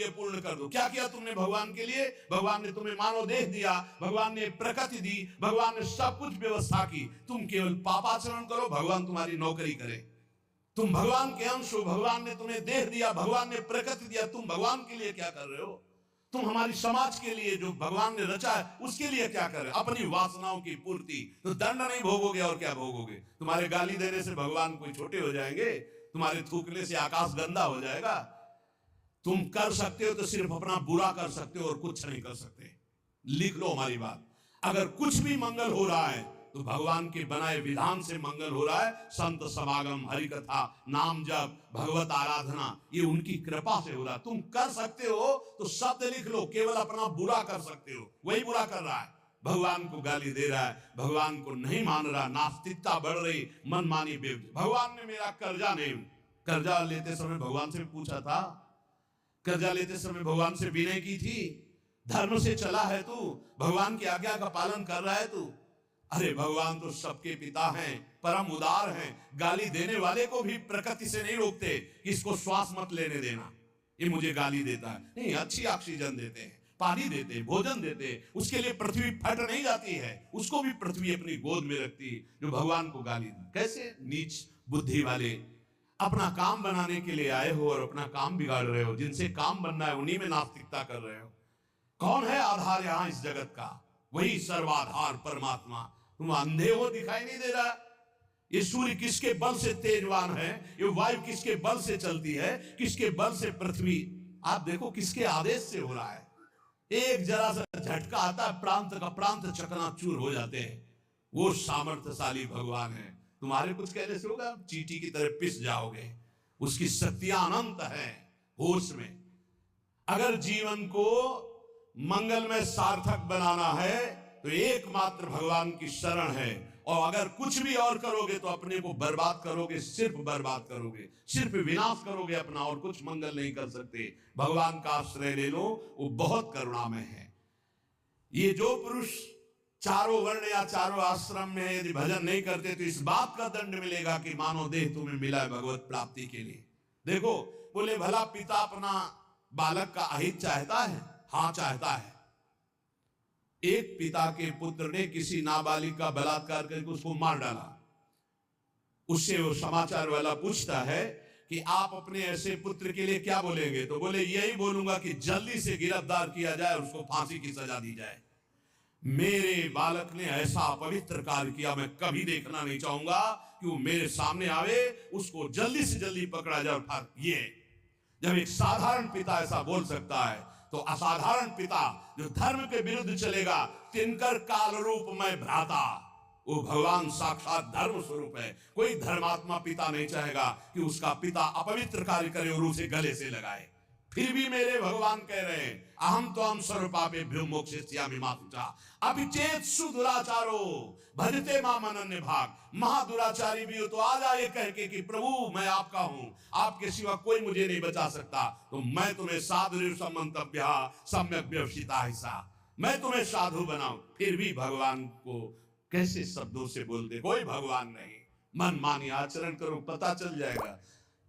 लिए पूर्ण कर दो। क्या किया तुमने भगवान के लिए? भगवान ने तुम्हें मानव देह दिया, भगवान ने प्रकृति दी, भगवान ने सब कुछ व्यवस्था की। तुम केवल पापाचरण करो, भगवान तुम्हारी नौकरी करे। तुम भगवान के अंश हो, भगवान ने तुम्हें देह दिया, भगवान ने प्रकृति दिया, तुम भगवान के लिए क्या कर रहे हो? तुम हमारी समाज के लिए जो भगवान ने रचा है उसके लिए क्या कर रहे हो? अपनी वासनाओं की पूर्ति। तो दंड नहीं भोगोगे और क्या भोगोगे? तुम्हारे गाली देने से भगवान कोई छोटे हो जाएंगे? तुम्हारे थूकने से आकाश गंदा हो जाएगा? तुम कर सकते हो तो सिर्फ अपना बुरा कर सकते हो और कुछ नहीं कर सकते। लिख लो हमारी बात। अगर कुछ भी मंगल हो रहा है तो भगवान के बनाए विधान से मंगल हो रहा है। संत समागम, हरि कथा, नाम जप, भगवत आराधना, ये उनकी कृपा से हो रहा है। तुम कर सकते हो तो शब्द लिख लो, केवल अपना बुरा कर सकते हो, वही बुरा कर रहा है। भगवान को गाली दे रहा है, भगवान को नहीं मान रहा, नास्तिकता बढ़ रही, मनमानी बेवजह। भगवान ने मेरा कर्जा नहीं, कर्जा लेते समय भगवान से पूछा था? कर्जा लेते समय भगवान से विनय की थी? धर्म से चला है तू? भगवान की आज्ञा का पालन कर रहा है तू? अरे भगवान तो सबके पिता हैं, परम उदार हैं। गाली देने वाले को भी प्रकृति से नहीं रोकते कि इसको श्वास मत लेने देना, ये मुझे गाली देता है। नहीं, अच्छी ऑक्सीजन देते हैं, पानी देते हैं, भोजन देते हैं, उसके लिए पृथ्वी फट नहीं जाती है, उसको भी पृथ्वी अपनी गोद में रखती है। जो भगवान को गाली दे, कैसे नीच बुद्धि वाले अपना काम बनाने के लिए आए हो और अपना काम बिगाड़ रहे हो। जिनसे काम बनना है उन्हीं में नास्तिकता कर रहे हो। कौन है आधार यहां इस जगत का? वही सर्वाधार परमात्मा। तुम अंधे हो, दिखाई नहीं दे रहा? ये सूर्य किसके बल से तेजवान है? ये वायु किसके बल से चलती है? किसके बल से पृथ्वी? आप देखो किसके आदेश से हो रहा है। एक जरा सा झटका आता है, प्रांत का प्रांत चकनाचूर हो जाते हैं। वो सामर्थ्यशाली भगवान है। तुम्हारे कुछ कहने से होगा, चींटी की तरह पिस जाओगे। उसकी शक्तियां अनंत है होश में। अगर जीवन को मंगलमय सार्थक बनाना है तो एकमात्र भगवान की शरण है। और अगर कुछ भी और करोगे तो अपने को बर्बाद करोगे, सिर्फ बर्बाद करोगे, सिर्फ विनाश करोगे अपना, और कुछ मंगल नहीं कर सकते। भगवान का आश्रय ले लो, वो बहुत करुणामय है। ये जो पुरुष चारों वर्ण या चारों आश्रम में यदि भजन नहीं करते तो इस बात का दंड मिलेगा कि मानव देह तुम्हें मिला है भगवत प्राप्ति के लिए। देखो, बोले भला पिता अपना बालक का अहित चाहता है? हाँ चाहता है। एक पिता के पुत्र ने किसी नाबालिग का बलात्कार करके उसको मार डाला। उससे वो समाचार वाला पूछता है कि आप अपने ऐसे पुत्र के लिए क्या बोलेंगे? तो बोले यही बोलूंगा कि जल्दी से गिरफ्तार किया जाए, उसको फांसी की सजा दी जाए। मेरे बालक ने ऐसा अपवित्र कार्य किया, मैं कभी देखना नहीं चाहूंगा कि वो मेरे सामने आवे, उसको जल्दी से जल्दी पकड़ा जाए। ये जब एक साधारण पिता ऐसा बोल सकता है तो असाधारण पिता जो धर्म के विरुद्ध चलेगा, तिनकर काल रूप में भ्राता, वो भगवान साक्षात धर्म स्वरूप है। कोई धर्मात्मा पिता नहीं चाहेगा कि उसका पिता अपवित्र कार्य करे और उसे गले से लगाए। फिर भी मेरे भगवान कह रहे हैं, अहम तो हम सर्वपापेभ्यो मोक्षयिष्यामि मा शुचा अपिचेत सुदुराचारो भजते माम अनन्य भाग। महादुराचारी भी हो तो आ जाए कह के कि प्रभु मैं आपका हूं, आपके सिवा कोई मुझे नहीं बचा सकता, तो मैं तुम्हें साधु समंतव्य सम्यक व्यवसिता हिस्सा, मैं तुम्हें साधु बनाऊं। फिर भी भगवान को कैसे शब्दों से बोलते? कोई भगवान नहीं। मन मानी आचरण करो, पता चल जाएगा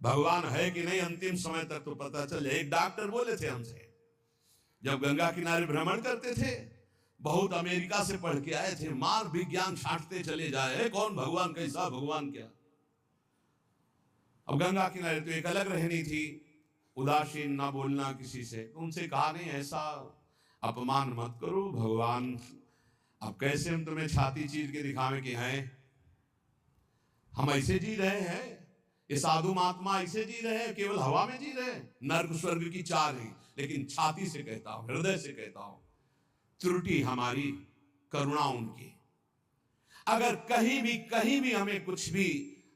भगवान है कि नहीं। अंतिम समय तक तो पता चल जाए। एक डॉक्टर बोले थे हमसे, जब गंगा किनारे भ्रमण करते थे, बहुत अमेरिका से पढ़ के आए थे, मार विज्ञान छांटते चले जाए, कौन भगवान, कैसा भगवान, क्या। अब गंगा किनारे तो एक अलग रहनी थी, उदासीन ना बोलना किसी से। तो उनसे कहा नहीं, ऐसा अपमान मत करो, भगवान अब कैसे हम तुम्हें छाती चीर के दिखावे कि हैं हम ऐसे जी रहे हैं, ये साधु महात्मा ऐसे जी रहे हैं, केवल हवा में जी रहे हैं। नर्क स्वर्ग की चाल है, लेकिन छाती से कहता हूं, हृदय से कहता हूं, त्रुटि हमारी, करुणा उनकी। अगर कहीं भी हमें कुछ भी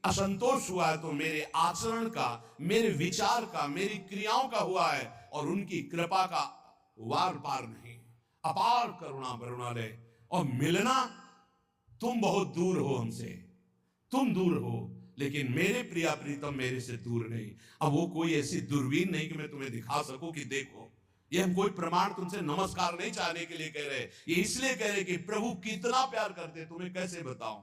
असंतोष हुआ है तो मेरे आचरण का, मेरे विचार का, मेरी क्रियाओं का हुआ है, और उनकी कृपा का वार पार नहीं। अपार करुणा वरुणालय। और मिलना, तुम बहुत दूर हो हमसे, तुम दूर हो, लेकिन मेरे प्रिया प्रीतम मेरे से दूर नहीं। अब वो कोई ऐसी दूरबीन नहीं कि मैं तुम्हें दिखा सकूं कि देखो। ये हम कोई प्रमाण तुमसे नमस्कार नहीं चाहने के लिए कह रहे, ये इसलिए कह रहे कि प्रभु कितना प्यार करते, तुम्हें कैसे बताऊं।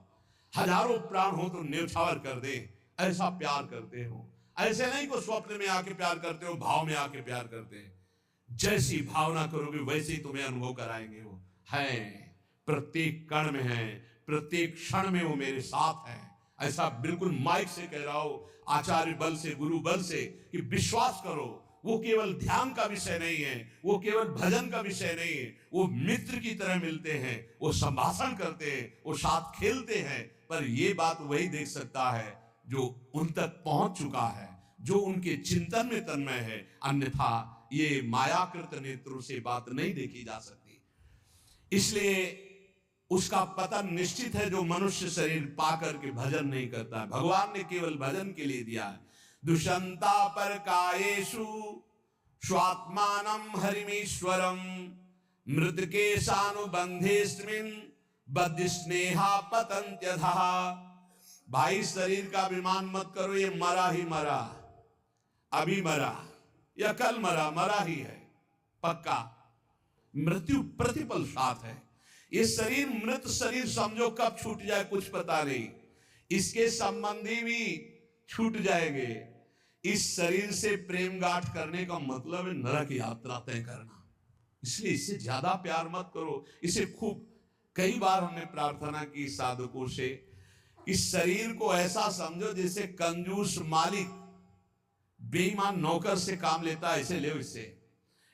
हजारों प्राण हो तो न्यौछावर कर दे, ऐसा प्यार करते हो। ऐसे नहीं को स्वप्न में आके प्यार करते हो, भाव में आके प्यार करते हैं। जैसी भावना करोगे वैसे ही तुम्हें अनुभव कराएंगे। वो है, प्रत्येक कण में है, प्रत्येक क्षण में वो मेरे साथ है। ऐसा बिल्कुल माइक से कह रहा हो, आचार्य बल से, गुरु बल से, कि विश्वास करो वो केवल ध्यान का विषय नहीं है, वो केवल भजन का विषय नहीं है। वो मित्र की तरह मिलते हैं, वो संभाषण करते हैं, वो साथ खेलते हैं। पर ये बात वही देख सकता है जो उन तक पहुंच चुका है, जो उनके चिंतन में तन्मय है। अन्यथा ये मायाकृत नेत्रों से बात नहीं देखी जा सकती। इसलिए उसका पतन निश्चित है जो मनुष्य शरीर पाकर के भजन नहीं करता है। भगवान ने केवल भजन के लिए दिया है। दुष्यंता पर कायेषु स्वात्मानं हरिमीश्वरम मृतके सानुबंधेस्मिन् बद्ध स्नेहा पतन्त्यधः। भाई शरीर का अभिमान मत करो, ये मरा ही मरा, अभी मरा या कल मरा, मरा ही है पक्का। मृत्यु प्रतिपल साथ है। ये शरीर मृत शरीर समझो कब छूट जाए कुछ पता नहीं। इसके संबंधी भी छूट जाएंगे। इस शरीर से प्रेम गांठ करने का मतलब है नरक यात्रा तय करना। इसलिए इससे ज्यादा प्यार मत करो। इसे खूब कई बार हमने प्रार्थना की साधकों से, इस शरीर को ऐसा समझो जैसे कंजूस मालिक बेईमान नौकर से काम लेता है, ऐसे ले। इससे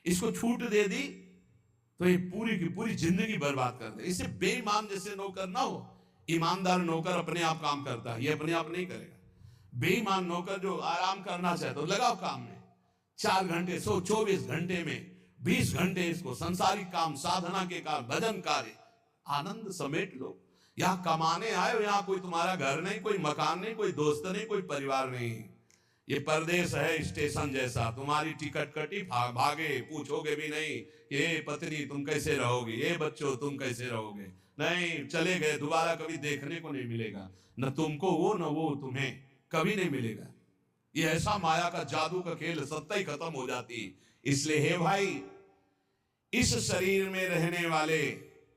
इसको छूट दे दी तो ये पूरी की पूरी जिंदगी बर्बाद कर दे। इससे बेईमान जैसे नौकर ना हो। ईमानदार नौकर अपने आप काम करता है, ये अपने आप नहीं करेगा। बेईमान नौकर जो आराम करना चाहे तो लगाओ काम में, 4 घंटे 124 घंटे में 20 घंटे इसको संसारिक काम, साधना के काम, भजन कार्य, आनंद समेट लो। यहाँ कमाने आए हो, यहाँ कोई तुम्हारा घर नहीं, कोई मकान नहीं, कोई दोस्त नहीं, कोई परिवार नहीं। ये परदेश है स्टेशन जैसा। तुम्हारी टिकट कटी, भागे, पूछोगे भी नहीं ये पत्नी तुम कैसे रहोगे, ये बच्चों तुम कैसे रहोगे। नहीं, चले गए, दोबारा कभी देखने को नहीं मिलेगा। न तुमको वो, न वो तुम्हें, कभी नहीं मिलेगा। ये ऐसा माया का जादू का खेल, सत्ता ही खत्म हो जाती। इसलिए हे भाई, इस शरीर में रहने वाले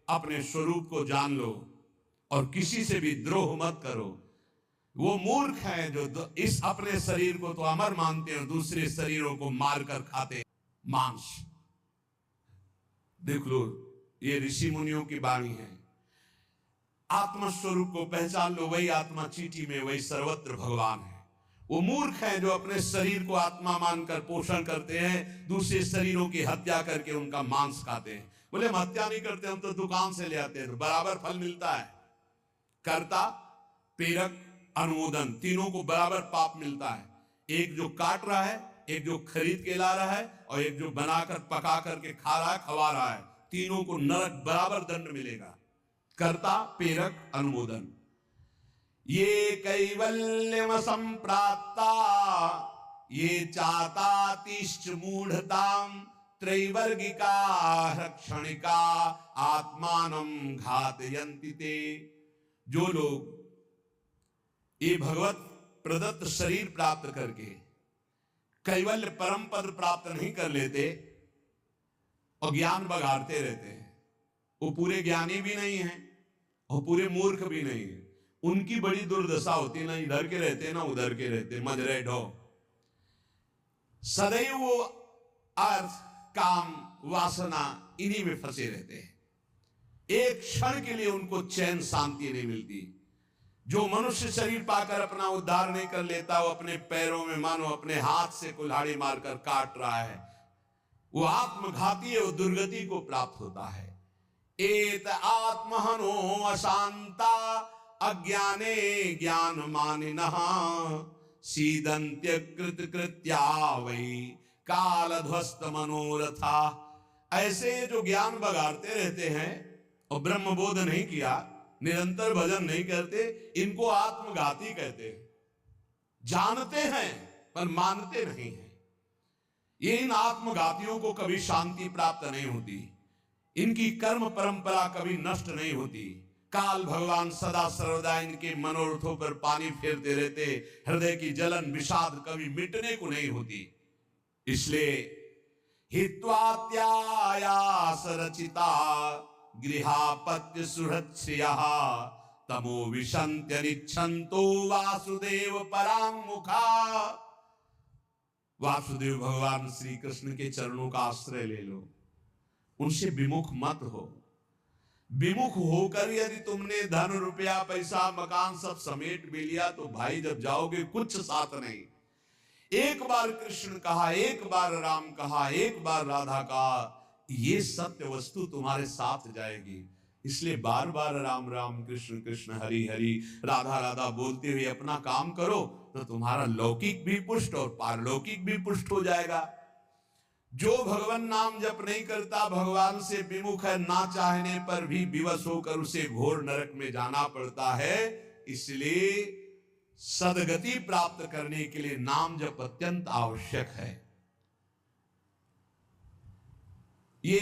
अपने स्वरूप को जान लो और किसी से भी द्रोह मत करो। वो मूर्ख हैं जो इस अपने शरीर को तो अमर मानते हैं, दूसरे शरीरों को मारकर खाते हैं मांस। देख लो, ये ऋषि मुनियों की वाणी है। आत्मा स्वरूप को पहचान लो, वही आत्मा चीटी में, वही सर्वत्र भगवान है। वो मूर्ख हैं जो अपने शरीर को आत्मा मानकर पोषण करते हैं, दूसरे शरीरों की हत्या करके उनका मांस खाते हैं। बोले हम हत्या नहीं करते, हम तो दुकान से ले आते हैं, तो बराबर फल मिलता है। कर्ता, प्रेरक, अनुमोदन, तीनों को बराबर पाप मिलता है। एक जो काट रहा है, एक जो खरीद के ला रहा है, और एक जो बनाकर पका करके खा रहा है, खवा रहा है। तीनों को नरक बराबर दंड मिलेगा। कर्ता, प्रेरक, अनुमोदन। ये कैवल्यम संप्राप्ता ये चातातिश्च मूढ़ताम त्रैवर्गिका क्षणिका आत्मानं घातयन्ति ते। जो लोग ये भगवत प्रदत्त शरीर प्राप्त करके कैवल्य परम पद प्राप्त नहीं कर लेते और ज्ञान बघाड़ते रहते हैं, वो पूरे ज्ञानी भी नहीं है और पूरे मूर्ख भी नहीं है। उनकी बड़ी दुर्दशा होती, ना इधर के रहते ना उधर के रहते, मजरे ढो। सदैव वो अर्थ, काम, वासना इन्हीं में फंसे रहते हैं। एक क्षण के लिए उनको चैन शांति नहीं मिलती। जो मनुष्य शरीर पाकर अपना उद्धार नहीं कर लेता, वो अपने पैरों में मानो अपने हाथ से कुल्हाड़ी मारकर काट रहा है, वो आत्मघाती है, वो दुर्गति को प्राप्त होता है। एत आत्महनो अशांता अज्ञाने ज्ञान मानिनः सीदंत्य कृत कृत्या वै कालध्वस्त मनोरथा। ऐसे जो ज्ञान बगाड़ते रहते हैं और ब्रह्म बोध नहीं किया, निरंतर भजन नहीं करते, इनको आत्मघाती कहते हैं। जानते हैं पर मानते नहीं हैं। ये इन आत्मघातियों को कभी शांति प्राप्त नहीं होती, इनकी कर्म परंपरा कभी नष्ट नहीं होती। काल भगवान सदा सर्वदा इनके मनोरथों पर पानी फेरते रहते, हृदय की जलन विषाद कभी मिटने को नहीं होती। इसलिए हित्वात्यायास रचिता गृहापत्य सुहृत्स्यः तमो विशन्त्यनिच्छन्तो वासुदेव पराङ्मुखा। वासुदेव भगवान श्री कृष्ण के चरणों का आश्रय ले लो, उनसे विमुख मत हो। विमुख होकर यदि तुमने धन रुपया पैसा मकान सब समेट भी लिया तो भाई जब जाओगे कुछ साथ नहीं। एक बार कृष्ण कहा, एक बार राम कहा, एक बार राधा कहा, ये सत्य वस्तु तुम्हारे साथ जाएगी। इसलिए बार बार राम राम कृष्ण कृष्ण हरि हरि राधा राधा बोलते हुए अपना काम करो तो तुम्हारा लौकिक भी पुष्ट और पारलौकिक भी पुष्ट हो जाएगा। जो भगवान नाम जप नहीं करता, भगवान से विमुख है, ना चाहने पर भी विवश होकर उसे घोर नरक में जाना पड़ता है। इसलिए सदगति प्राप्त करने के लिए नाम जप अत्यंत आवश्यक है। ये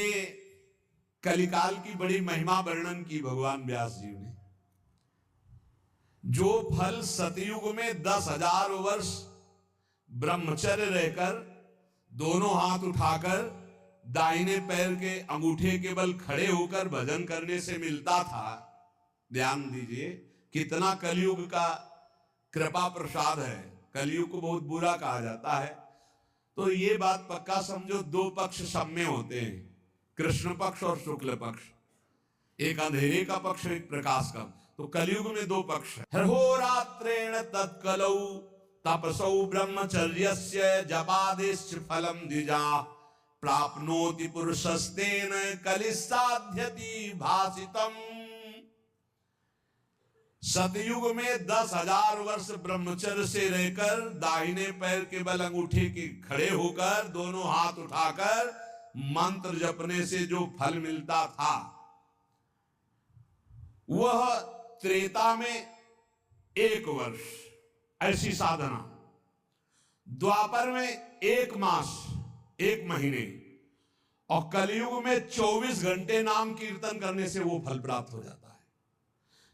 कलिकाल की बड़ी महिमा वर्णन की भगवान व्यास जी ने। जो फल सतयुग में 10,000 वर्ष ब्रह्मचर्य रहकर दोनों हाथ उठाकर दाहिने पैर के अंगूठे के बल खड़े होकर भजन करने से मिलता था, ध्यान दीजिए कितना कलयुग का कृपा प्रसाद है। कलयुग को बहुत बुरा कहा जाता है, तो ये बात पक्का समझो, दो पक्ष सब में होते हैं, कृष्ण पक्ष और शुक्ल पक्ष, एक अंधेरे का पक्ष एक प्रकाश का। तो कलयुग में दो पक्ष है। होरात्रेण तत्कलौ तपसौ ब्रह्मचर्यस्य जपादेश्च फलम द्विजा प्राप्नोति पुरुषस्तेन कलिसाध्यति भासितम। सतयुग में 10,000 वर्ष ब्रह्मचर्य से रहकर दाहिने पैर के बल अंगूठे के खड़े होकर दोनों हाथ उठाकर मंत्र जपने से जो फल मिलता था, वह त्रेता में 1 वर्ष ऐसी साधना, द्वापर में 1 मास 1 महीने, और कलयुग में 24 घंटे नाम कीर्तन करने से वो फल प्राप्त हो जाता है।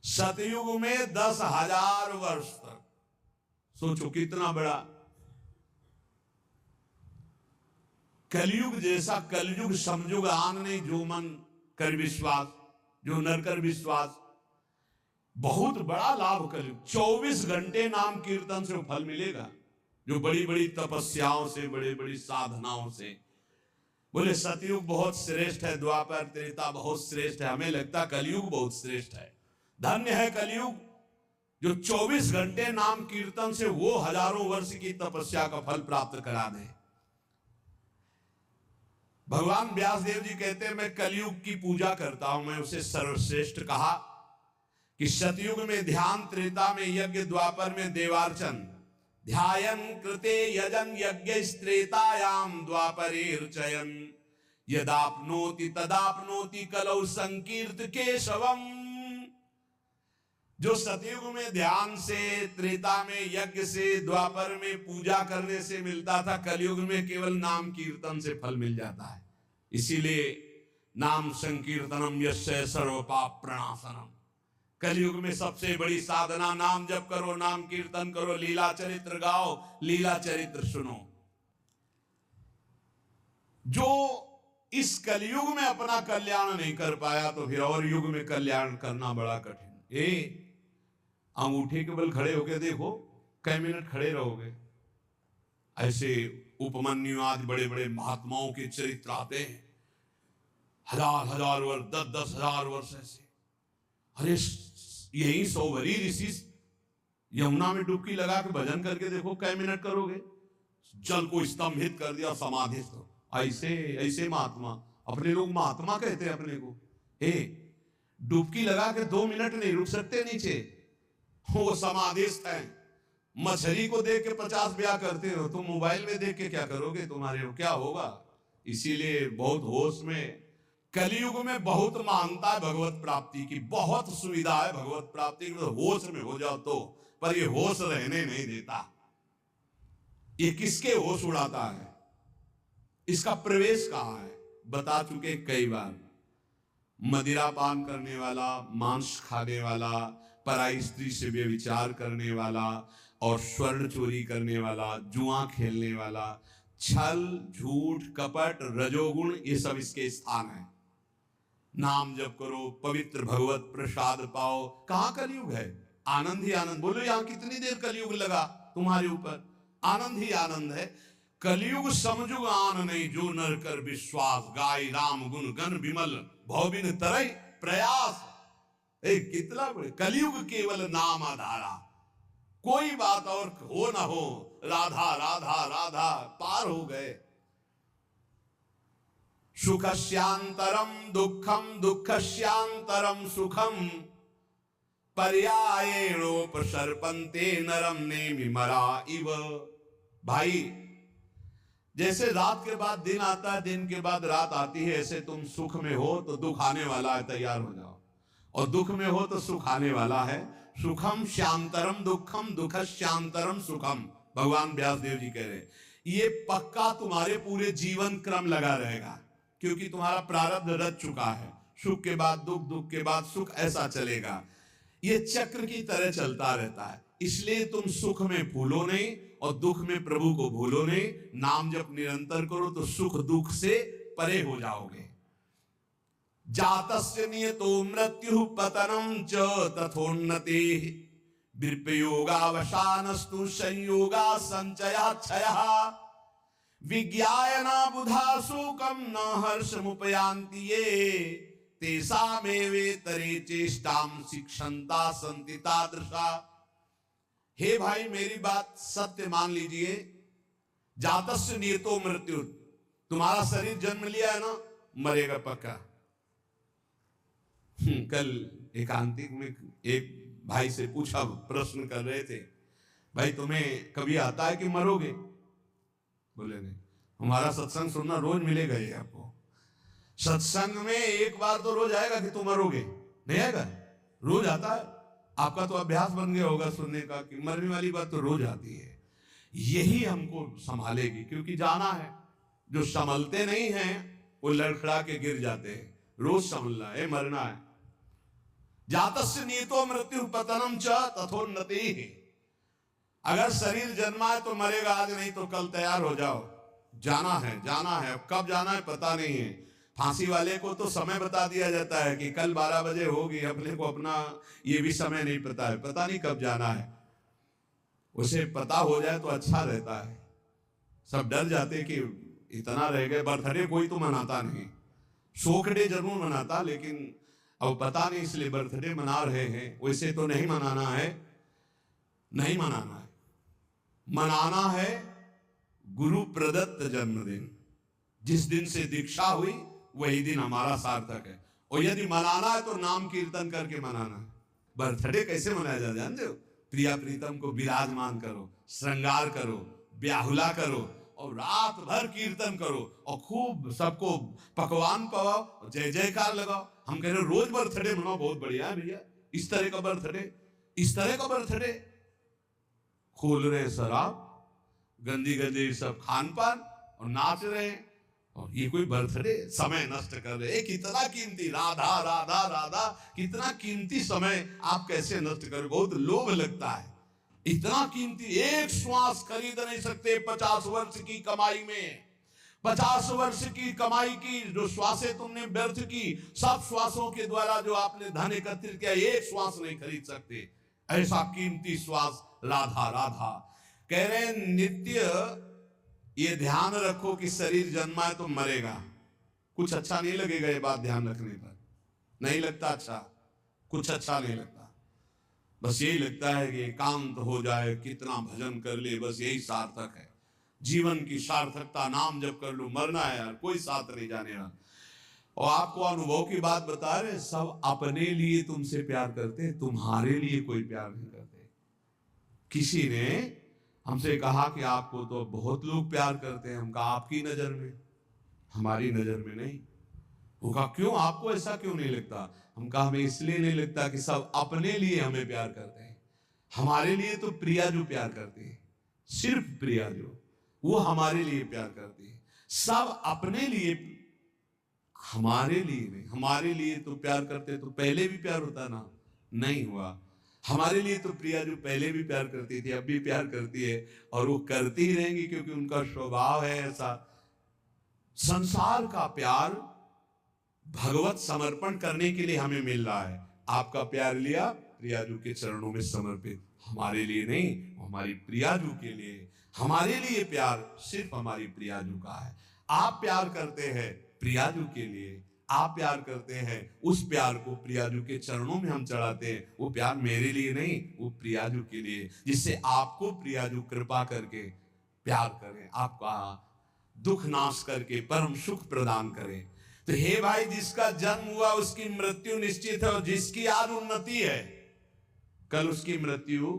सतयुग में 10,000 वर्ष तक, सोचो कितना बड़ा। कलयुग जैसा कलयुग समयुग आन नहीं, जो मन कर विश्वास, जो नर कर विश्वास, बहुत बड़ा लाभ कलयुग। 24 घंटे नाम कीर्तन से फल मिलेगा, जो बड़ी बड़ी तपस्याओं से, बड़ी बड़ी साधनाओं से। बोले सतयुग बहुत श्रेष्ठ है, द्वापर त्रेता बहुत श्रेष्ठ है, हमें लगता कलयुग बहुत श्रेष्ठ है। धन्य है कलयुग जो 24 घंटे नाम कीर्तन से वो हजारों वर्ष की तपस्या का फल प्राप्त करा दे। भगवान व्यासदेव जी कहते हैं मैं कलयुग की पूजा करता हूं, मैं उसे सर्वश्रेष्ठ कहा कि सतयुग में ध्यान, त्रेता में यज्ञ, द्वापर में देवार्चन, ध्यायन कृते यजन यज्ञ त्रेतायाम द्वापरेर्चयन यदाप्नोति तदाप्नोति कलौ संकीर्त केशवम। जो सतयुग में ध्यान से, त्रेता में यज्ञ से, द्वापर में पूजा करने से मिलता था, कलयुग में केवल नाम कीर्तन से फल मिल जाता है। इसीलिए नाम संकीर्तनम यस्य सर्व पाप प्रणाशनम। कलयुग में सबसे बड़ी साधना नाम जप करो, नाम कीर्तन करो, लीला चरित्र गाओ, लीला चरित्र सुनो। जो इस कलयुग में अपना कल्याण नहीं कर पाया तो फिर और युग में कल्याण करना बड़ा कठिन। अंगूठे के बल खड़े होके देखो, कई मिनट खड़े रहोगे। ऐसे उपमन्यु आदि बड़े बड़े महात्माओं के चरित्र आते हैं, 1000 वर्ष, 10,000 वर्ष ऐसे। अरे यही 100 भरी ऋषि यमुना में डुबकी लगा के भजन करके देखो, कई मिनट करोगे। जल को स्तंभित कर दिया, समाधिस्थ। ऐसे ऐसे महात्मा, अपने लोग महात्मा कहते हैं अपने को। डुबकी लगा के 2 मिनट नहीं रुक सकते नीचे, वो समाधिस्थ हैं। मछली को देख के 50 ब्याह करते हो, तुम मोबाइल में देख के क्या करोगे, तुम्हारे को क्या होगा। इसीलिए बहुत होश में, कलयुग में बहुत मानता है भगवत प्राप्ति की, बहुत सुविधा है भगवत प्राप्ति की, तो होश में हो जाओ तो। पर ये होश रहने नहीं देता। ये किसके होश उड़ाता है, इसका प्रवेश कहां है, बता चुके कई बार। मदिरा पान करने वाला, मांस खाने वाला, पराई स्त्री से व्यभिचार करने वाला, और स्वर्ण चोरी करने वाला, जुआ खेलने वाला, छल झूठ कपट रजोगुण, ये सब इसके स्थान है। नाम जप करो, पवित्र भगवत प्रसाद पाओ। कहां कलयुग है, आनंद ही आनंद। बोलो यहां कितनी देर कलयुग लगा तुम्हारे ऊपर, आनंद ही आनंद है। कलयुग समझुग आन नहीं, जो नर कर विश्वास, गाय राम गुण गण विमल, भौबिन तरय प्रयास। कितना बड़े कलयुग केवल नाम आधारा, कोई बात और हो ना हो, राधा राधा राधा पार हो गए। सुखस्यांतरम दुखम दुखस्यांतरम सुखम, पर्यायेणोपसर्पन्ते नरम नेमिमरा इव। भाई जैसे रात के बाद दिन आता है, दिन के बाद रात आती है, ऐसे तुम सुख में हो तो दुख आने वाला है, तैयार हो जाओ। और दुख में हो तो सुख आने वाला है। सुखम श्यांतरम दुखम दुखश्यांतरम सुखम, भगवान व्यासदेव जी कह रहे हैं ये पक्का तुम्हारे पूरे जीवन क्रम लगा रहेगा, क्योंकि तुम्हारा प्रारब्ध रच चुका है। सुख के बाद दुख, दुख के बाद सुख, ऐसा चलेगा। ये चक्र की तरह चलता रहता है। इसलिए तुम सुख में भूलो नहीं और दुख में प्रभु को भूलो नहीं। नाम जप निरंतर करो तो सुख दुख से परे हो जाओगे। जातस्य नियतो मृत्यु पतनम च तथोन्नति, विप्रयोगावसानस्तु संयोगा संचया क्षयः, विज्ञायना बुधा शोकम न हर्षमुपयान्ति ये, तेषामेवेतरे चेष्टाम शिक्षन्ता सन्ति तादृशा। हे भाई मेरी बात सत्य मान लीजिए। जातस्य नियतो मृत्यु, तुम्हारा शरीर जन्म लिया है ना, मरेगा पक्का। कल एकांतिक में एक भाई से पूछा, प्रश्न कर रहे थे, भाई तुम्हें कभी आता है कि मरोगे? बोले नहीं, हमारा सत्संग सुनना रोज मिलेगा ये आपको। सत्संग में एक बार तो रोज आएगा कि तुम मरोगे, नहीं आएगा? रोज आता है। आपका तो अभ्यास बन गया होगा सुनने का कि मरने वाली बात तो रोज आती है। यही हमको संभालेगी, क्योंकि जाना है। जो संभलते नहीं हैं वो लड़खड़ा के गिर जाते हैं। रोज संभलना है, मरना है। जातस्य नियतो मृत्यु पतनम च तथोन्नति। अगर शरीर जन्मा है तो मरेगा आज, नहीं तो कल तैयार हो जाओ। जाना है, जाना है। अब कब जाना है पता नहीं है। फांसी वाले को तो समय बता दिया जाता है कि कल 12 बजे होगी, अपने को अपना ये भी समय नहीं पता है, पता नहीं कब जाना है। उसे पता हो जाए तो अच्छा रहता है। सब डर जाते कि इतना रह गए। बर्थडे कोई तो मनाता नहीं, शोक डे जरूर मनाता, लेकिन अब पता नहीं इसलिए बर्थडे मना रहे हैं। वैसे तो नहीं मनाना है, नहीं मनाना है। मनाना है गुरु प्रदत्त जन्मदिन। जिस दिन से दीक्षा हुई वही दिन हमारा सार्थक है। और यदि मनाना है तो नाम कीर्तन करके मनाना है। बर्थडे कैसे मनाया जाता है जानते हो? प्रिया प्रीतम को विराजमान करो, श्रृंगार करो, ब्याहुला करो और रात भर कीर्तन करो और खूब सबको पकवान पवाओ और जय जयकार लगाओ। हम कह रहे रोज बर्थडे मनाओ, बहुत बढ़िया है भैया। इस तरह का बर्थडे, इस तरह का बर्थडे, खोल रहे शराब, गंदी गंदी सब खान पान और नाच रहे, और ये कोई बर्थडे? समय नष्ट कर रहे। कितना कीमती, राधा राधा राधा, कितना कीमती समय आप कैसे नष्ट कर? बहुत लोभ लगता है। इतना कीमती, एक श्वास खरीद नहीं सकते 50 वर्ष की कमाई में। 50 वर्ष की कमाई की जो श्वासें तुमने व्यर्थ की, सब श्वासों के द्वारा जो आपने धन एकत्रित किया, एक श्वास नहीं खरीद सकते। ऐसा कीमती श्वास राधा राधा। कह रहे नित्य ये ध्यान रखो कि शरीर जन्मा है तो मरेगा। कुछ अच्छा नहीं लगेगा ये बात ध्यान रखने पर, नहीं लगता अच्छा, कुछ अच्छा नहीं लगता। बस यही लगता है कि एकांत हो जाए, कितना भजन कर ले, बस यही सार्थक है। जीवन की सार्थकता, नाम जप कर लो, मरना है यार, कोई साथ नहीं जाने वाला। और आपको अनुभव की बात बता रहे, सब अपने लिए तुमसे प्यार करते, तुम्हारे लिए कोई प्यार नहीं करते। किसी ने हमसे कहा कि आपको तो बहुत लोग प्यार करते हैं। हम कहा आपकी नजर में, हमारी नजर में नहीं। वो कहा क्यों, आपको ऐसा क्यों नहीं लगता? हम कहा हमें इसलिए नहीं लगता कि सब अपने लिए हमें प्यार करते हैं। हमारे लिए तो प्रिया जो प्यार करती है, सिर्फ प्रिया जो, वो हमारे लिए प्यार करती है। सब अपने लिए, हमारे लिए नहीं। हमारे लिए तो प्यार करते तो पहले भी प्यार होता ना, नहीं हुआ। हमारे लिए तो प्रिया जो पहले भी प्यार करती थी, अब भी प्यार करती है और वो करती ही रहेंगी, क्योंकि उनका स्वभाव है ऐसा। संसार का प्यार भगवत समर्पण करने के लिए हमें मिल रहा है। आपका प्यार लिया प्रियाजू के चरणों में समर्पित, हमारे लिए नहीं, हमारी प्रियाजू के लिए। हमारे लिए प्यार सिर्फ हमारी प्रियाजू का है। आप प्यार करते हैं प्रियाजू के लिए, आप प्यार करते हैं, उस प्यार को प्रियाजू के चरणों में हम चढ़ाते हैं। वो प्यार मेरे लिए नहीं, वो प्रियाजू के लिए, जिससे आपको प्रियाजू कृपा करके प्यार करें, आपका दुख नाश करके परम सुख प्रदान करें। तो हे भाई, जिसका जन्म हुआ उसकी मृत्यु निश्चित है, और जिसकी आज उन्नति है कल उसकी मृत्यु,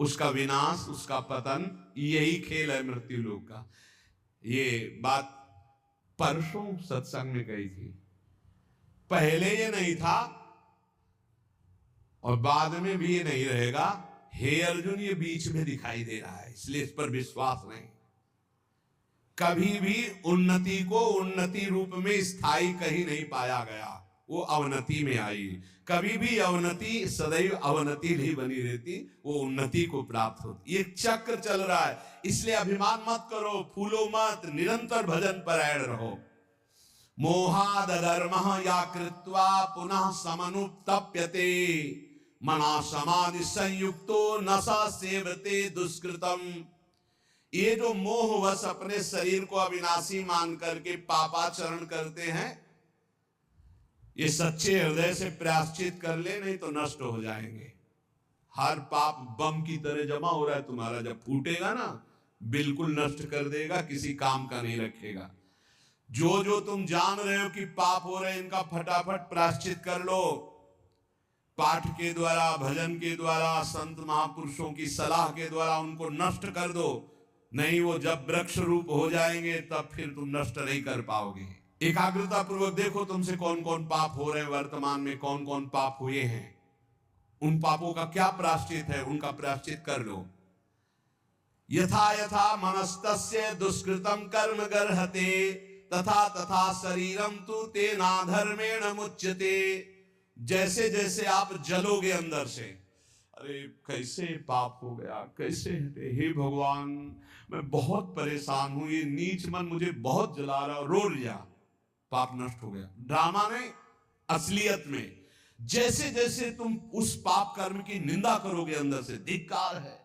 उसका विनाश, उसका पतन, यही खेल है मृत्यु लोक का। ये बात परसों सत्संग में कही थी। पहले ये नहीं था और बाद में भी ये नहीं रहेगा। हे अर्जुन, ये बीच में दिखाई दे रहा है, इसलिए इस पर विश्वास नहीं। कभी भी उन्नति को उन्नति रूप में स्थायी कहीं नहीं पाया गया, वो अवनति में आई। कभी भी अवनति सदैव अवनति नहीं बनी रहती, वो उन्नति को प्राप्त होती। ये चक्र चल रहा है, इसलिए अभिमान मत करो, फूलो मत, निरंतर भजन पर ऐड रहो। मोहाद धर्म या कृत्वा पुनः समनुत्तप्यते, मना समाधि संयुक्तो नशा सेवते दुष्कृतम। ये जो मोहवश अपने शरीर को अविनाशी मान करके पापाचरण करते हैं, ये सच्चे हृदय से प्रायश्चित कर ले, नहीं तो नष्ट हो जाएंगे। हर पाप बम की तरह जमा हो रहा है तुम्हारा, जब फूटेगा ना बिल्कुल नष्ट कर देगा, किसी काम का नहीं रखेगा। जो जो तुम जान रहे हो कि पाप हो रहे हैं, इनका फटाफट प्रायश्चित कर लो। पाठ के द्वारा, भजन के द्वारा, संत महापुरुषों की सलाह के द्वारा उनको नष्ट कर दो। नहीं, वो जब वृक्ष रूप हो जाएंगे तब फिर तुम नष्ट नहीं कर पाओगे। एकाग्रता पूर्वक देखो तुमसे कौन कौन पाप हो रहे हैं, वर्तमान में कौन कौन पाप हुए हैं, उन पापों का क्या प्रायश्चित है, उनका प्रायश्चित कर लो। यथा यथा मनस्तस्य दुष्कृतम कर्म गर्हते, तथा तथा शरीरम तु तेना धर्मेण मुच्यते। जैसे जैसे आप जलोगे अंदर से, अरे कैसे पाप हो गया, कैसे हटे, हे भगवान मैं बहुत परेशान हूं, ये नीच मन मुझे बहुत जला रहा, रो लिया, पाप नष्ट हो गया। ड्रामा नहीं, असलियत में जैसे जैसे तुम उस पाप कर्म की निंदा करोगे, अंदर से धिक्कार है,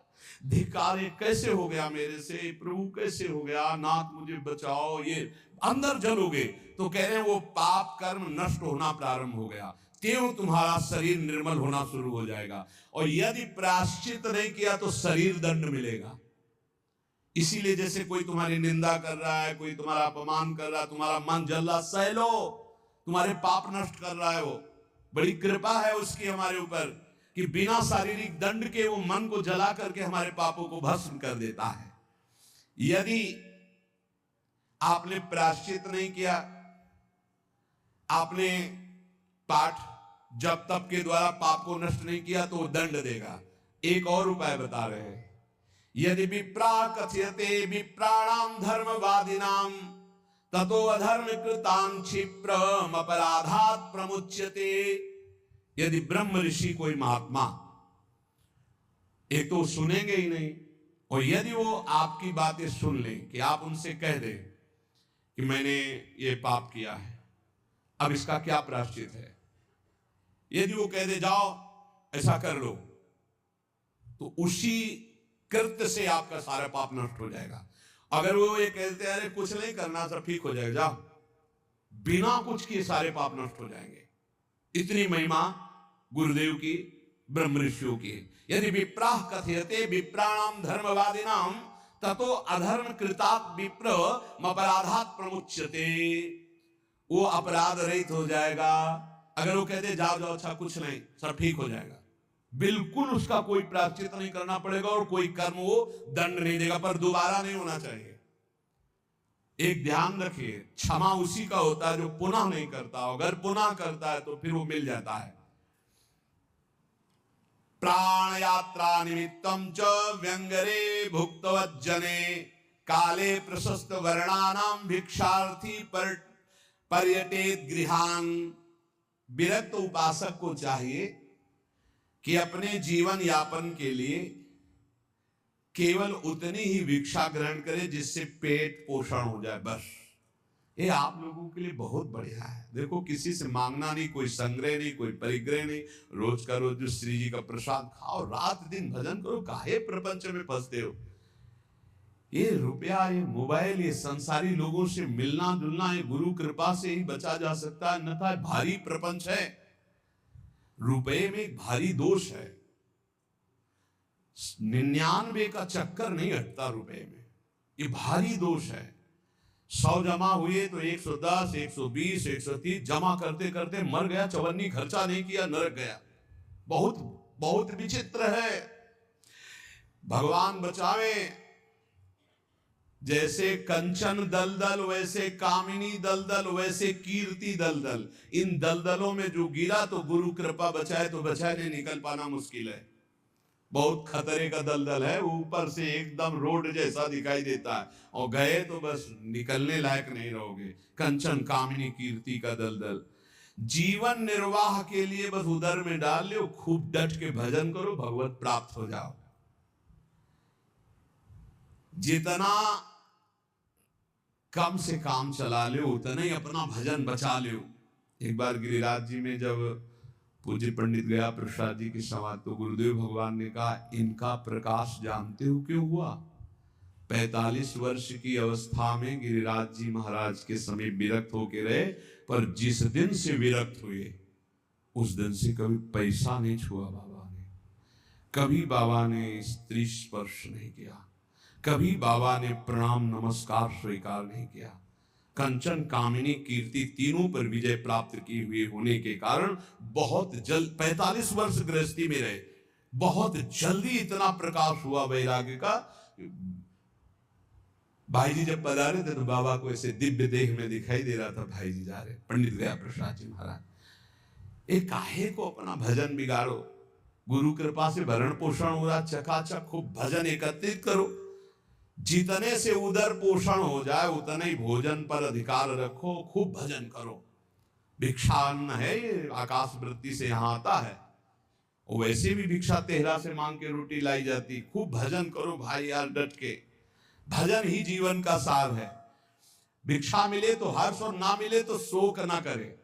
धिक्कार, ये कैसे हो गया मेरे से, प्रभु कैसे हो गया, नाथ मुझे बचाओ, ये अंदर जलोगे तो कह रहे हैं वो पाप कर्म नष्ट होना प्रारंभ हो गया। त्यों तुम्हारा शरीर निर्मल होना शुरू हो जाएगा। और यदि प्रायश्चित नहीं किया तो शरीर दंड मिलेगा। इसीलिए जैसे कोई तुम्हारी निंदा कर रहा है, कोई तुम्हारा अपमान कर रहा है, तुम्हारा मन जल रहा, सह लो, तुम्हारे पाप नष्ट कर रहा है वो। बड़ी कृपा है उसकी हमारे ऊपर कि बिना शारीरिक दंड के वो मन को जला करके हमारे पापों को भस्म कर देता है। यदि आपने प्रायश्चित नहीं किया, आपने पाठ जप तप के द्वारा पाप को नष्ट नहीं किया, तो वो दंड देगा। एक और उपाय बता रहे हैं, यदि विप्रा कथयते विप्राणाम धर्मवादिनाम ततो अधर्म कृतां क्षिप्रम अपराधात् प्रमुच्यते। यदि ब्रह्म ऋषि कोई महात्मा, एक तो सुनेंगे ही नहीं, और यदि वो आपकी बातें सुन लें कि आप उनसे कह दें कि मैंने ये पाप किया है, अब इसका क्या प्रायश्चित है, यदि वो कह दे जाओ ऐसा कर लो, तो उसी कृत्य से आपका सारा पाप नष्ट हो जाएगा। अगर वो ये कहते हैं अरे कुछ नहीं करना, सब ठीक हो जाएगा, जाओ, बिना कुछ किए सारे पाप नष्ट हो जाएंगे। इतनी महिमा गुरुदेव की, ब्रह्म ऋषियों की। यदि विप्राह कथयते विप्राणाम धर्मवादिनाम ततो अधर्म कृतात् विप्र अपराधात् प्रमुच्यते। वो अपराध रहित हो जाएगा। अगर वो कहते जाओ जाओ, अच्छा कुछ नहीं, सब ठीक हो जाएगा, बिल्कुल उसका कोई प्रायश्चित नहीं करना पड़ेगा और कोई कर्म वो दंड नहीं देगा, पर दोबारा नहीं होना चाहिए। एक ध्यान रखिए, क्षमा उसी का होता है जो पुनः नहीं करता। अगर पुनः करता है तो फिर वो मिल जाता है। प्राण यात्रा निमित्तम च व्यंगरे भुक्तवज्जने काले प्रशस्त वर्णानाम भिक्षार्थी पर्यटेत गृहान। विरक्त उपासक को चाहिए कि अपने जीवन यापन के लिए केवल उतनी ही भिक्षा ग्रहण करे जिससे पेट पोषण हो जाए, बस। ये आप लोगों के लिए बहुत बढ़िया है। देखो, किसी से मांगना नहीं, कोई संग्रह नहीं, कोई परिग्रह नहीं। रोज का रोज जो श्री जी का प्रसाद खाओ, रात दिन भजन करो, काहे प्रपंच में फंसते हो। ये रुपया, ये मोबाइल, ये संसारी लोगों से मिलना जुलना, ये गुरु कृपा से ही बचा जा सकता है, अन्यथा भारी प्रपंच है। रुपये में एक भारी दोष है, 99 का चक्कर नहीं हटता रुपए में, ये भारी दोष है। 100 जमा हुए तो 110, 120, 130 जमा करते करते मर गया, चवन्नी खर्चा नहीं किया, नरक गया। बहुत बहुत विचित्र है। भगवान बचावे। जैसे कंचन दलदल, वैसे कामिनी दलदल, वैसे कीर्ति दलदल। इन दलदलों में जो गिरा तो गुरु कृपा बचाए तो बचाए, नहीं निकल पाना मुश्किल है। बहुत खतरे का दलदल है, ऊपर से एकदम रोड जैसा दिखाई देता है और गए तो बस निकलने लायक नहीं रहोगे। कंचन कामिनी कीर्ति का दलदल। जीवन निर्वाह के लिए बस उधर में डाल लो, खूब डट के भजन करो, भगवत प्राप्त हो जाओ। जितना कम से काम चला लो उतना ही अपना भजन बचा लो। एक बार गिरिराज जी में जब पूज्य पंडित गया प्रसाद जी की समाज, तो गुरुदेव भगवान ने कहा, इनका प्रकाश जानते हो क्यों हुआ? 45 वर्ष की अवस्था में गिरिराज जी महाराज के समीप विरक्त होके रहे, पर जिस दिन से विरक्त हुए उस दिन से कभी पैसा नहीं छुआ बाबा ने, कभी बाबा ने स्त्री स्पर्श नहीं किया, कभी बाबा ने प्रणाम नमस्कार स्वीकार नहीं किया। कंचन कामिनी कीर्ति तीनों पर विजय प्राप्त की हुई होने के कारण बहुत जल्द 45 वर्ष गृहस्थी में रहे, बहुत जल्दी इतना प्रकाश हुआ वैराग्य का। भाई जी जब पधारे थे तो बाबा को ऐसे दिव्य देह में दिखाई दे रहा था, भाई जी जा रहे, पंडित गया प्रसाद जी महाराज। एक काहे को अपना भजन बिगाड़ो, गुरु कृपा से भरण पोषण हो रहा, चकाचक खूब भजन एकत्रित करो। जितने से उदर पोषण हो जाए उतने ही भोजन पर अधिकार रखो, खूब भजन करो। भिक्षान्न है ये, आकाश वृत्ति से यहां आता है, वैसे भी भिक्षा तेहरा से मांग के रोटी लाई जाती। खूब भजन करो भाई यार, डट के। भजन ही जीवन का सार है। भिक्षा मिले तो हर्ष और ना मिले तो शोक ना करे।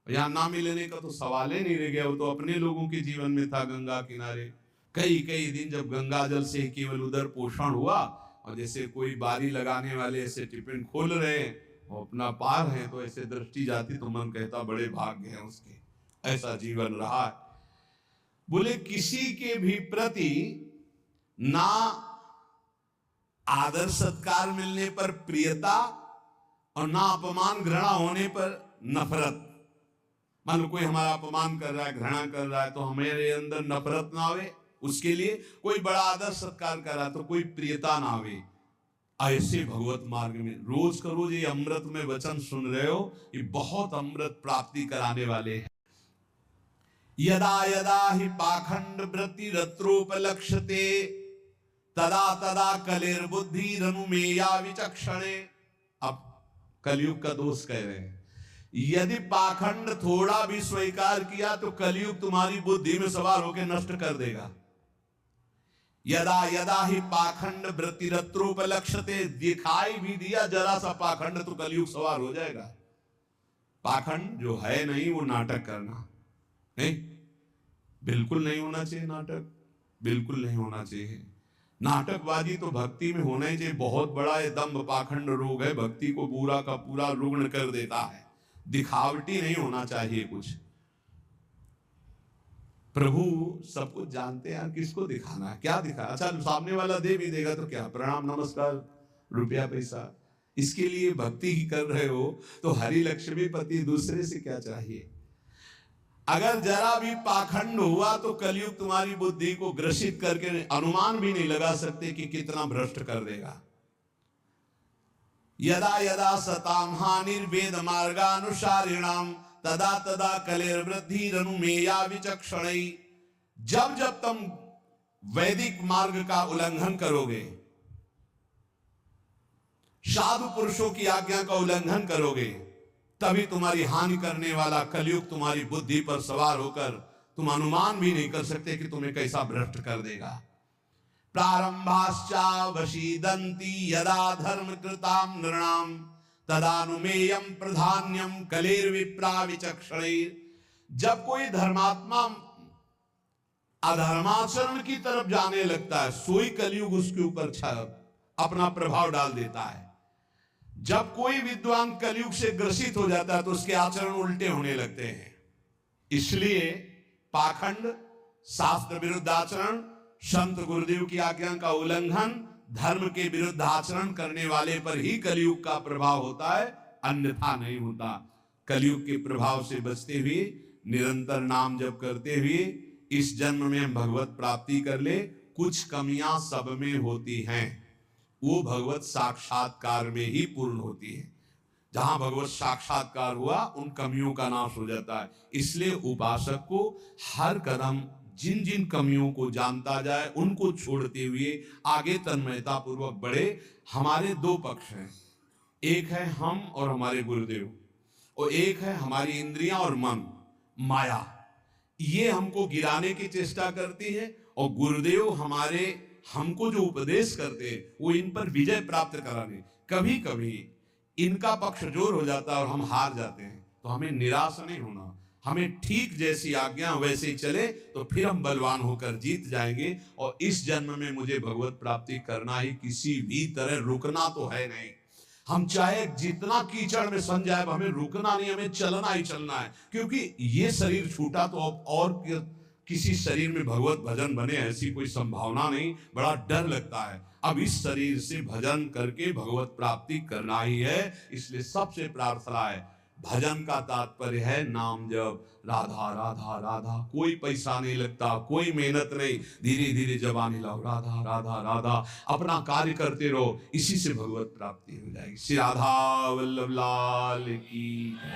यहां ना मिलने का तो सवाल ही नहीं रह गया, वो तो अपने लोगों के जीवन में था। गंगा किनारे कई कई दिन जब गंगा जल से केवल उदर पोषण हुआ, और जैसे कोई बारी लगाने वाले ऐसे टिफिन खोल रहे हैं और अपना पार है, तो ऐसे दृष्टि जाती तो मन कहता बड़े भाग्य हैं उसके, ऐसा जीवन रहा है। बोले किसी के भी प्रति ना आदर सत्कार मिलने पर प्रियता, और ना अपमान घृणा होने पर नफरत। मान लो कोई हमारा अपमान कर रहा है, घृणा कर रहा है, तो हमारे अंदर नफरत ना आवे उसके लिए। कोई बड़ा आदर सत्कार कर रहा है तो कोई प्रियता ना आवे। ऐसे भगवत मार्ग में रोज का रोज ये अमृत में वचन सुन रहे हो, ये बहुत अमृत प्राप्ति कराने वाले हैं। यदा यदा ही पाखंड वृत्ति रत्रोपलक्ष्यते तदा तदा कलिर्बुद्धि रनुमेया विचक्षणे। अब कलयुग का दोष कह रहे हैं, यदि पाखंड थोड़ा भी स्वीकार किया तो कलयुग तुम्हारी बुद्धि में सवार होकर नष्ट कर देगा। यदा यदा ही पाखंड वृत्ति रत्रोपलक्ष्यते, दिखाई भी दिया जरा सा पाखंड तो कलयुग सवार हो जाएगा। पाखंड जो है नहीं वो नाटक करना नहीं, बिल्कुल नहीं होना चाहिए। नाटक बिल्कुल नहीं होना चाहिए। नाटकबाजी तो भक्ति में होना ही चाहिए। बहुत बड़ा ये दंभ पाखंड रोग है, भक्ति को पूरा का पूरा रुग्ण कर देता है। दिखावटी नहीं होना चाहिए कुछ। प्रभु सब कुछ जानते हैं, किसको दिखाना है, क्या दिखा। अच्छा सामने वाला दे भी देगा तो क्या, प्रणाम नमस्कार रुपया पैसा, इसके लिए भक्ति ही कर रहे हो तो हरि लक्ष्मी पति दूसरे से क्या चाहिए। अगर जरा भी पाखंड हुआ तो कलयुग तुम्हारी बुद्धि को ग्रसित करके अनुमान भी नहीं लगा सकते कि कितना भ्रष्ट कर देगा। यदा यदा सताम हानिर्वेद मार्गानुसारिणाम तदा तदा कलिर्वृद्धि रनुमेया विचक्षणै। जब जब तुम वैदिक मार्ग का उल्लंघन करोगे, साधु पुरुषों की आज्ञा का उल्लंघन करोगे, तभी तुम्हारी हानि करने वाला कलयुग तुम्हारी बुद्धि पर सवार होकर तुम अनुमान भी नहीं कर सकते कि तुम्हें कैसा भ्रष्ट कर देगा। प्रारंभाश्चावशीदन्ति यदा धर्म कृताम नृणाम तदानुमेयम प्रधान्यम कलिर्विप्रा विचक्षणैर्। जब कोई धर्मात्मा अधर्माचरण की तरफ जाने लगता है, सोई कलयुग उसके ऊपर अपना प्रभाव डाल देता है। जब कोई विद्वान कलयुग से ग्रसित हो जाता है तो उसके आचरण उल्टे होने लगते हैं। इसलिए पाखंड, शास्त्र विरुद्ध आचरण, संत गुरुदेव की आज्ञा का उल्लंघन, धर्म के विरुद्ध आचरण करने वाले पर ही कलयुग का प्रभाव होता है, अन्यथा नहीं होता। कलयुग के प्रभाव से बचते हुए निरंतर नाम जप करते हुए इस जन्म में हम भगवत प्राप्ति कर ले। कुछ कमियां सब में होती हैं, वो भगवत साक्षात्कार में ही पूर्ण होती है। जहां भगवत साक्षात्कार हुआ उन कमियों का नाश हो जाता है। इसलिए उपासक को हर कदम जिन जिन कमियों को जानता जाए उनको छोड़ते हुए आगे तन्मयता पूर्वक बढ़े। हमारे दो पक्ष हैं, एक है हम और हमारे गुरुदेव, और एक है हमारी इंद्रियां और मन, माया। ये हमको गिराने की चेष्टा करती है, और गुरुदेव हमारे हमको जो उपदेश करते हैं वो इन पर विजय प्राप्त कराने। कभी कभी इनका पक्ष जोर हो जाता है और हम हार जाते हैं, तो हमें निराश नहीं होना। हमें ठीक जैसी आज्ञा वैसे चले तो फिर हम बलवान होकर जीत जाएंगे। और इस जन्म में मुझे भगवत प्राप्ति करना ही, किसी भी तरह रुकना तो है नहीं। हम चाहे जितना कीचड़ में सन जाए, हमें रुकना नहीं, हमें चलना ही चलना है। क्योंकि ये शरीर छूटा तो अब और किसी शरीर में भगवत भजन बने ऐसी कोई संभावना नहीं। बड़ा डर लगता है। अब इस शरीर से भजन करके भगवत प्राप्ति करना ही है। इसलिए सबसे प्रार्थना है, भजन का तात्पर्य है नाम जप, राधा राधा राधा। कोई पैसा नहीं लगता, कोई मेहनत नहीं, धीरे धीरे जबानी लाओ, राधा राधा राधा, अपना कार्य करते रहो। इसी से भगवत प्राप्ति हो जाएगी। श्री राधा वल्लभ लाल की।